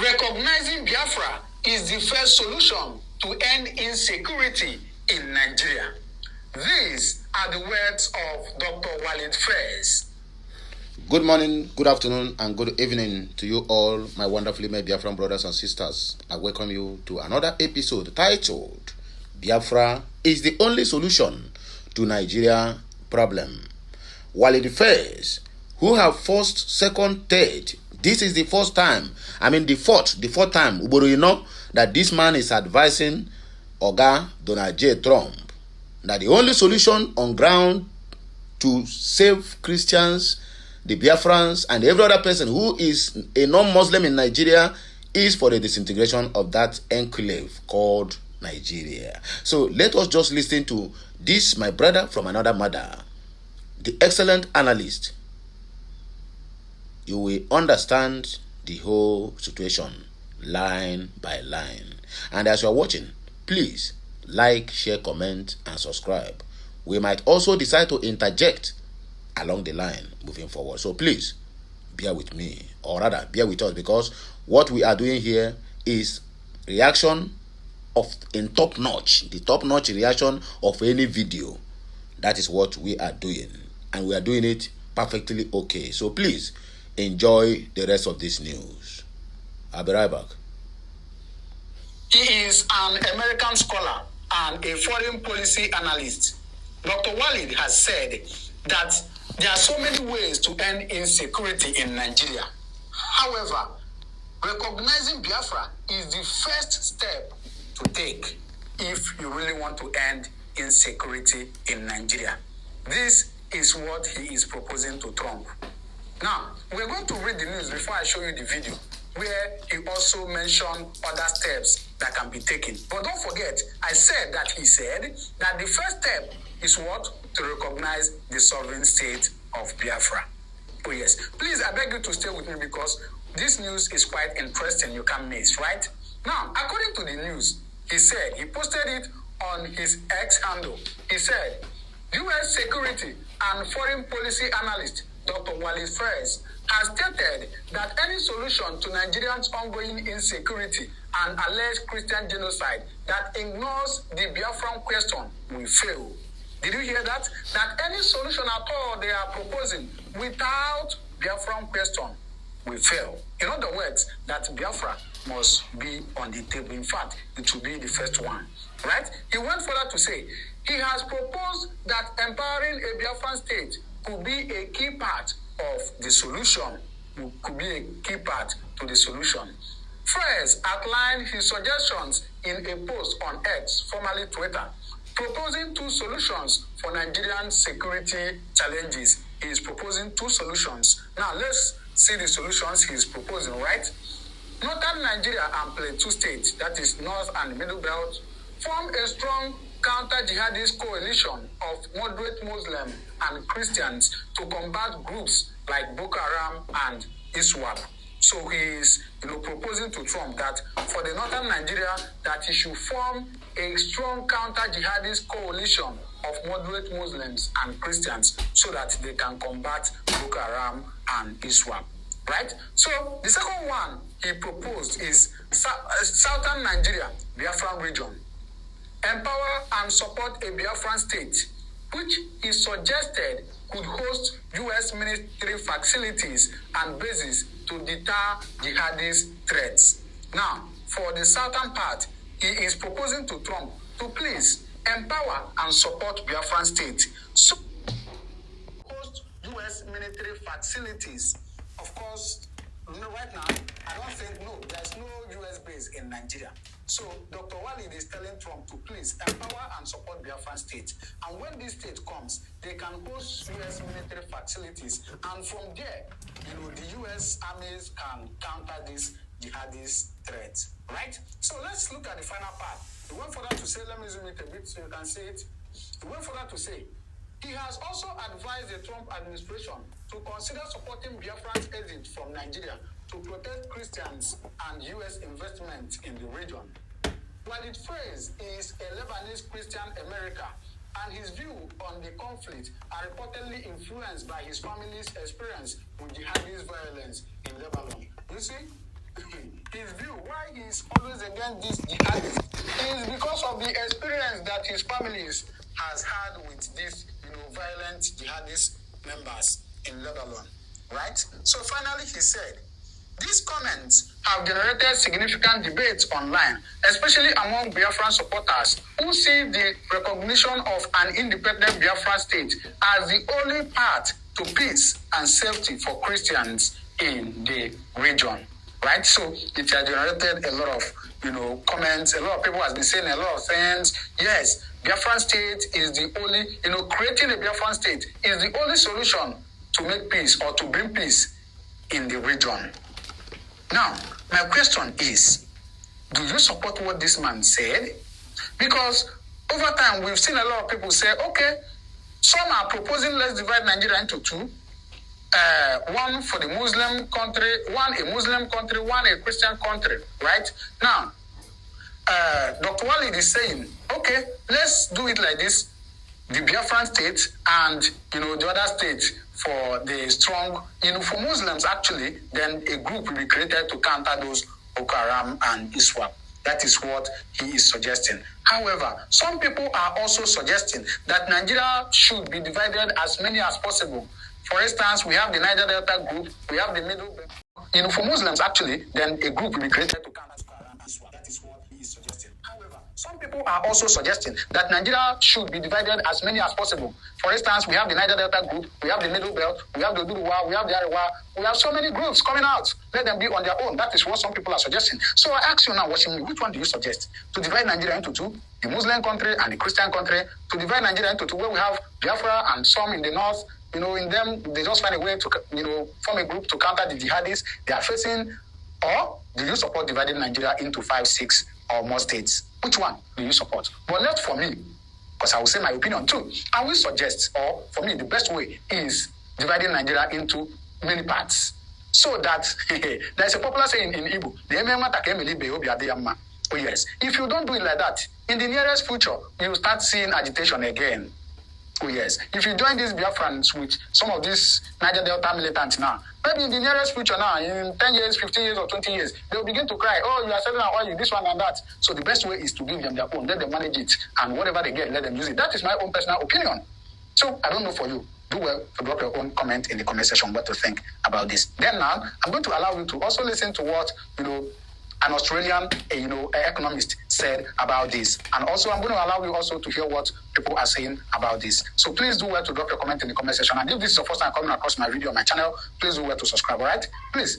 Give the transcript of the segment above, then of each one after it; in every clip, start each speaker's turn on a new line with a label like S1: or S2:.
S1: Recognizing Biafra is the first solution to end insecurity in Nigeria. These are the words of Dr. Walid Phares.
S2: Good morning, good afternoon, and good evening to you all, my wonderfully made Biafran brothers and sisters. I welcome you to another episode titled Biafra is the only solution to Nigeria problem. Walid Phares, who have first, second, third, this is the fourth time, the fourth time, that this man is advising Oga Donald J. Trump that the only solution on ground to save Christians, the Biafrans, and every other person who is a non-Muslim in Nigeria is for the disintegration of that enclave called Nigeria. So let us just listen to this, my brother from another mother, the excellent analyst. You will understand the whole situation line by line. And as you are watching, please like, share, comment, and subscribe. We might also decide to interject along the line moving forward. So please bear with me, or rather bear with us, because what we are doing here is reaction of in top-notch, the top-notch reaction of any video. That is what we are doing, and we are doing it perfectly okay. So please enjoy the rest of this news. I'll be right back.
S1: He is an American scholar and a foreign policy analyst. Dr. Walid has said that there are so many ways to end insecurity in Nigeria. However, recognizing Biafra is the first step to take if you really want to end insecurity in Nigeria. This is what he is proposing to Trump. Now, we're going to read the news before I show you the video, where he also mentioned other steps that can be taken. But don't forget, I said that he said that the first step is what? To recognize the sovereign state of Biafra. Oh yes, please, I beg you to stay with me because this news is quite interesting. You can't miss, right? Now, according to the news, he posted it on his X handle. He said, U.S. security and foreign policy analyst Dr. Walid Phares has stated that any solution to Nigerians' ongoing insecurity and alleged Christian genocide that ignores the Biafran question will fail. Did you hear that? That any solution at all they are proposing without Biafran question will fail. In other words, that Biafra must be on the table. In fact, it will be the first one. Right? He went further to say, he has proposed that empowering a Biafran state could be a key part of the solution, could be a key part to the solution. Phares outlined his suggestions in a post on X, formerly Twitter, proposing two solutions for Nigerian security challenges. He is proposing two solutions. Now, let's see the solutions he is proposing, right? Northern Nigeria and Plateau State, that is North and Middle Belt, form a strong counter-jihadist coalition of moderate Muslims and Christians to combat groups like Boko Haram and ISWAP. So he is proposing to Trump that for the Northern Nigeria, that he should form a strong counter-jihadist coalition of moderate Muslims and Christians so that they can combat Boko Haram and ISWAP. Right? So the second one he proposed is Southern Nigeria, Biafran region. Empower and support a Biafran state, which he suggested could host U.S. military facilities and bases to deter jihadist threats. Now, for the southern part, he is proposing to Trump to please empower and support Biafran state. So, host U.S. military facilities. Of course, right now, I don't think, there's no U.S. base in Nigeria. So Dr. Walid is telling Trump to please empower and support Biafran state. And when this state comes, they can host U.S. military facilities. And from there, the U.S. armies can counter this jihadist threat. Right? So let's look at the final part. He went further to say, let me zoom it a bit so you can see it. He went further to say, he has also advised the Trump administration to consider supporting Biafran's exit from Nigeria to protect Christians and U.S. investment in the region. Walid Phares is a Lebanese Christian American, and his view on the conflict are reportedly influenced by his family's experience with jihadist violence in Lebanon. You see, his view he is always against this jihadist is because of the experience that his families has had with these, violent jihadist members in Lebanon, right? So finally he said, these comments have generated significant debates online, especially among Biafran supporters who see the recognition of an independent Biafran state as the only path to peace and safety for Christians in the region. Right? So it has generated a lot of, comments. A lot of people have been saying a lot of things. Yes, Biafran state is the only, creating a Biafran state is the only solution to make peace or to bring peace in the region. Now, my question is, do you support what this man said? Because over time, we've seen a lot of people say, okay, some are proposing let's divide Nigeria into two. One for the Muslim country, one a Muslim country, one a Christian country, right? Now, Dr. Walid is saying, okay, let's do it like this. The Biafran state and, the other state for the strong, for Muslims actually, then a group will be created to counter those Boko Haram and ISWAP. That is what he is suggesting. However, some people are also suggesting that Nigeria should be divided as many as possible. For instance, we have the Niger Delta group, we have the Middle Belt. For Muslims actually, then a group will be created to counter Boko Haram and ISWAP. That is what he is suggesting. However, some people are also suggesting that Nigeria should be divided as many as possible. For instance, we have the Niger Delta group, we have the Middle Belt, we have the Duruwa, we have the Arewa, we have so many groups coming out. Let them be on their own. That is what some people are suggesting. So I ask you now, watching me, which one do you suggest? To divide Nigeria into two, the Muslim country and the Christian country, to divide Nigeria into two, where we have Biafra and some in the north, in them, they just find a way to, form a group to counter the jihadists they are facing, or do you support dividing Nigeria into 5, 6 or more states? Which one do you support? But not for me, because I will say my opinion too. I will suggest, or for me, the best way is dividing Nigeria into many parts. So that, there's a popular saying in Igbo, oh yes, if you don't do it like that, in the nearest future, you will start seeing agitation again. Oh yes, if you join these Biafrans with some of these Niger Delta militants now, maybe in the nearest future now, in 10 years, 15 years or 20 years, they will begin to cry, oh, you are selling our oil, this one and that. So the best way is to give them their own, let them manage it, and whatever they get, let them use it. That is my own personal opinion. So I don't know for you. Do well to drop your own comment in the comment section what to think about this. Then now, I'm going to allow you to also listen to what, an Australian, economist said about this. And also, I'm going to allow you also to hear what people are saying about this. So please do well to drop your comment in the comment section. And if this is your first time coming across my video on my channel, please do well to subscribe, all right? Please.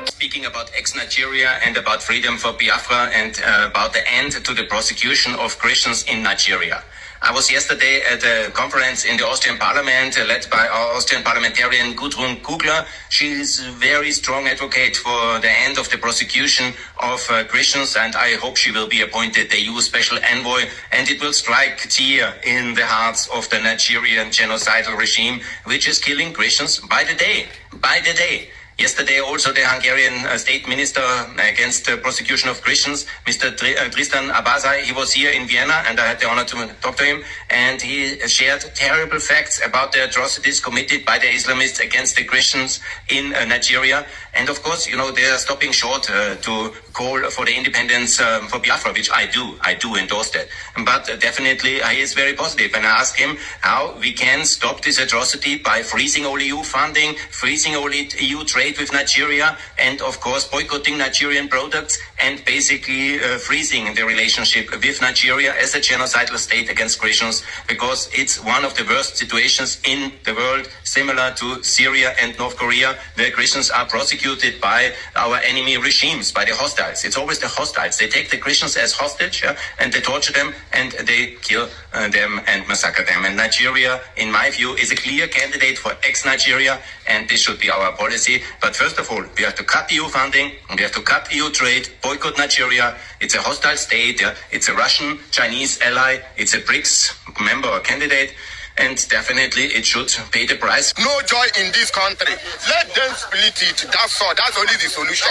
S3: Speaking about ex-Nigeria and about freedom for Biafra and about the end to the persecution of Christians in Nigeria. I was yesterday at a conference in the Austrian Parliament led by our Austrian parliamentarian Gudrun Kugler. She is a very strong advocate for the end of the persecution of Christians, and I hope she will be appointed the EU Special Envoy, and it will strike tear in the hearts of the Nigerian genocidal regime, which is killing Christians by the day. By the day. Yesterday also the Hungarian State Minister against the prosecution of Christians, Mr. Tristan Abazai, he was here in Vienna and I had the honor to talk to him, and he shared terrible facts about the atrocities committed by the Islamists against the Christians in Nigeria. And of course, they are stopping short to call for the independence for Biafra, which I do endorse that. But definitely he is very positive, and I ask him how we can stop this atrocity by freezing all EU funding, freezing all EU trade with Nigeria, and of course boycotting Nigerian products, and basically freezing the relationship with Nigeria as a genocidal state against Christians, because it's one of the worst situations in the world, similar to Syria and North Korea, where Christians are prosecuted by our enemy regimes, by the hostiles. It's always the hostiles. They take the Christians as hostage, and they torture them and they kill them and massacre them. And Nigeria, in my view, is a clear candidate for ex-Nigeria, and this should be our policy. But first of all, we have to cut EU funding, and we have to cut EU trade, boycott Nigeria. It's a hostile state. It's a Russian, Chinese ally. It's a BRICS member or candidate. And definitely it should pay the price.
S4: No joy in this country. Let them split it. That's all. That's only the solution.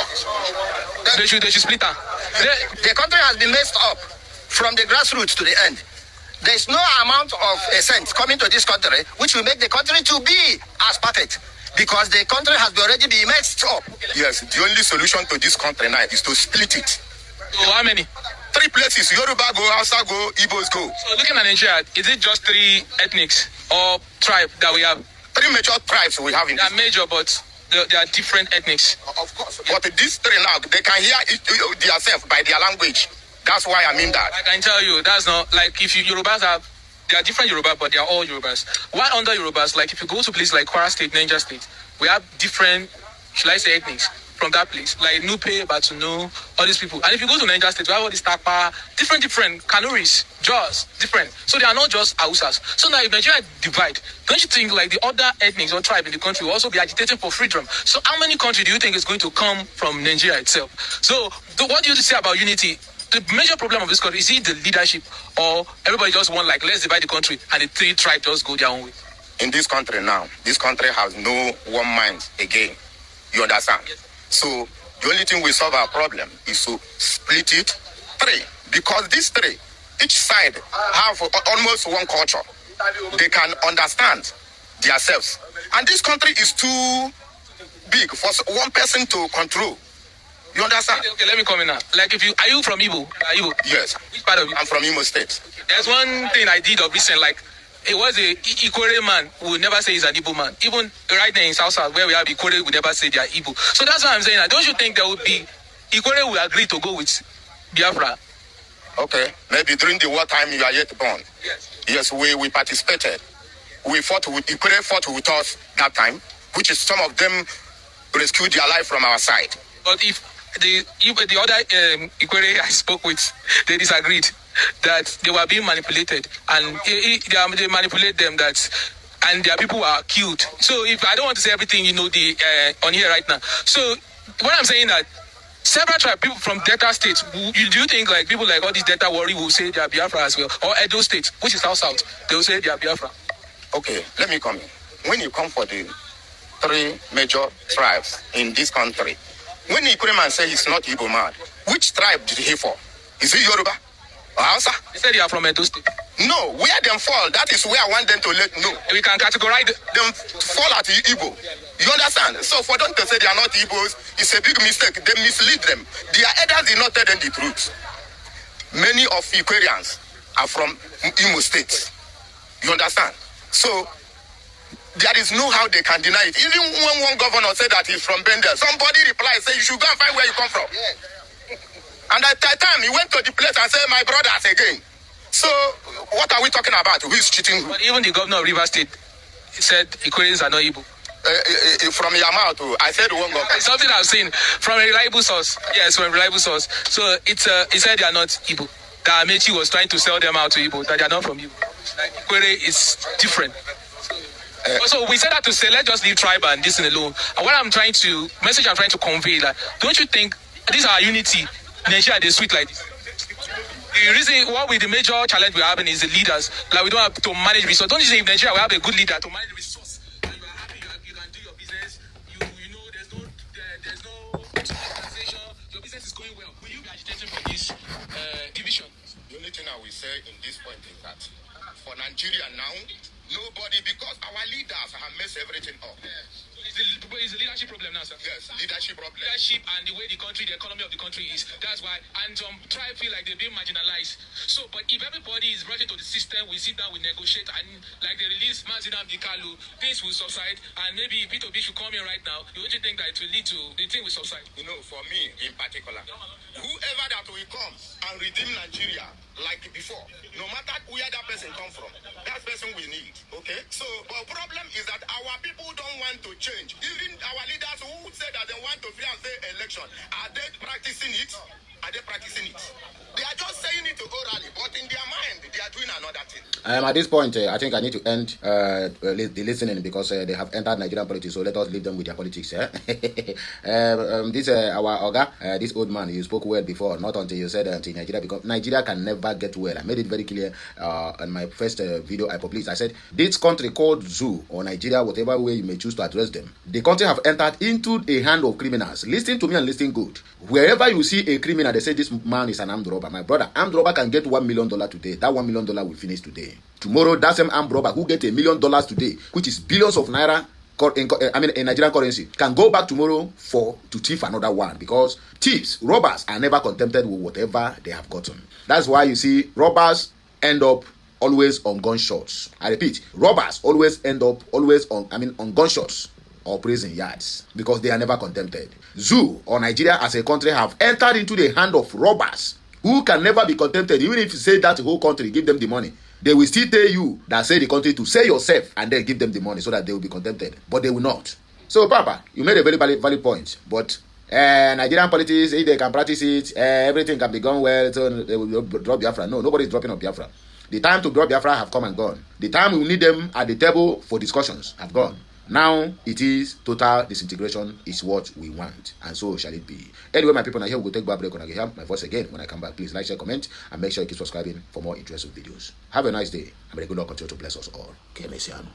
S5: They should split up.
S4: The country has been messed up from the grassroots to the end. There's no amount of cent coming to this country which will make the country to be as perfect. because the country has already been messed up. Yes, the only solution to this country now is to split it.
S5: So how many?
S4: 3 places: Yoruba go, Hausa go, Igbos go.
S5: So looking at Nigeria, is it just 3 ethnics or tribe that we have?
S4: 3 major tribes we have in
S5: They are major, but they are different ethnics.
S4: Of course. But these 3 now, they can hear themselves by their language. That's why I mean that.
S5: I can tell you, that's not like if you Yorubas have, they are different Yoruba, but they are all Yorubas. Why under Yorubas? Like if you go to places like Kwara State, Niger State, we have different, should I say, ethnics from that place. Like Nupe, Batunu, all these people. And if you go to Niger State, we have all these Tapa, different Kanuris, Jaws, different. So they are not just Hausas. So now if Nigeria divide, don't you think like the other ethnics or tribe in the country will also be agitating for freedom? So how many countries do you think is going to come from Nigeria itself? So what do you say about unity? The major problem of this country, is it the leadership or everybody just want like, let's divide the country and the 3 tribes just go their own way?
S4: In this country now, this country has no one mind again. You understand? Yes. So the only thing we solve our problem is to split it 3. Because these 3, each side have almost one culture. They can understand themselves. And this country is too big for one person to control. You understand?
S5: Okay, let me come in now. Like, are you from Igbo? Igbo?
S4: Yes.
S5: Which part of Igbo?
S4: I'm from Imo State.
S5: There's one thing I did of recent, like, it was a Ikwere man who would never say he's an Igbo man. Even right there in South where we have Ikwere, would never say they are Igbo. So that's why I'm saying that. Don't you think there would be Ikwere will agree to go with Biafra?
S4: Okay. Maybe during the wartime you are yet born.
S5: Yes.
S4: Yes, we participated. We fought with Ikwere fought with us that time, which is some of them rescued their life from our side.
S5: But if the other Ikwere I spoke with, they disagreed that they were being manipulated, and they manipulate them and their people are killed. So if I don't want to say everything, on here right now. So what I'm saying that several tribes, people from Delta states, do you think like people like all these Delta warriors will say they are Biafra as well, or Edo State, which is South, they will say they are Biafra?
S4: Okay, let me come in. When you come for the 3 major tribes in this country, when Ikuriman say he's not Igbo man, which tribe did he fall? Is he Yoruba or Hausa?
S5: He said they are from Edo State.
S4: No, where them fall, that is where I want them to let know.
S5: We can categorize
S4: them fall at Igbo. You understand? So for them to say they are not Igbos, it's a big mistake. They mislead them. Their elders did not tell them the truth. Many of Ikwerians are from Imo State. You understand? So there is no how they can deny it. Even when one governor said that he's from Bendel, somebody replied, say, you should go and find where you come from. Yeah. And at that time, he went to the place and said, my brothers again. So, what are we talking about? Who is cheating who?
S5: But even the governor of Rivers State said Equatorians are not Igbo.
S4: From your mouth, I said one governor.
S5: Something I've seen from a reliable source. Yes, from a reliable source. So, he said they are not Igbo. That Amechi was trying to sell them out to Igbo, that they are not from Igbo. Like, Equatorial is different. So we said that to say, let's just leave tribe and this alone. And what message I'm trying to convey, like, don't you think this is our unity? Nigeria, they sweet like this. The reason why the major challenge we're having is the leaders. Like, we don't have to manage resources. Don't you think if Nigeria we have a good leader to manage resources? And you are happy, you can do your business. You know there's no organization. Your business is going well. Will you be agitating for this division?
S4: The only thing I will say in this point is that for Nigeria now, nobody, because our leaders have messed everything up.
S5: It's a leadership problem now, sir.
S4: Yes, leadership problem.
S5: Leadership and the way the economy of the country is. That's why. And some tribes feel like they're being marginalized. So, but if everybody is brought into the system, we sit down, we negotiate, and like they release Mazinam Dikalu, things will subside, and maybe P2B should come in right now. You don't think that it will lead to the thing will subside?
S4: You know, for me in particular, whoever that will come and redeem Nigeria like before, no matter where that person come from, that person we need. Okay? So, but problem is that our people don't want to change. Even our leaders who say that they want to free and fair election, are they practicing it? Are they practicing it? They are just saying it orally, but in their mind, they are doing another thing.
S2: At this point, I think I need to end the listening because they have entered Nigerian politics, so let us leave them with their politics. This our Oga, this old man, you spoke well before, not until you said until Nigeria, because Nigeria can never get well. I made it very clear on my first video I published. I said, this country called Zoo or Nigeria, whatever way you may choose to address them, the country have entered into a hand of criminals. Listen to me and listen good. Wherever you see a criminal, they say this man is an armed robber. My brother, armed robber can get $1 million today. That $1 million will finish today. Tomorrow, that same armed robber who get $1 million today, which is billions of naira, in Nigerian currency can go back tomorrow to thief another one, because thieves, robbers are never contented with whatever they have gotten. That's why you see robbers end up always on gunshots. I repeat, robbers always end up on gunshots or prison yards, because they are never contented. Zoo or Nigeria as a country have entered into the hand of robbers who can never be contented. Even if you say that whole country, give them the money, they will still tell you that say the country to say yourself and then give them the money so that they will be contented. But they will not. So, Papa, you made a very valid point. But Nigerian politics, if they can practice it, everything can be gone well, so they will drop Biafra. No, nobody is dropping on Biafra. The time to drop Biafra have come and gone. The time we need them at the table for discussions have gone. Now it is total disintegration is what we want, and so shall it be. Anyway, my people, now here we go take a break, and I can hear my voice again when I come back. Please like, share, comment, and make sure you keep subscribing for more interesting videos. Have a nice day, and may the good Lord continue to bless us all. Okay, Messiano.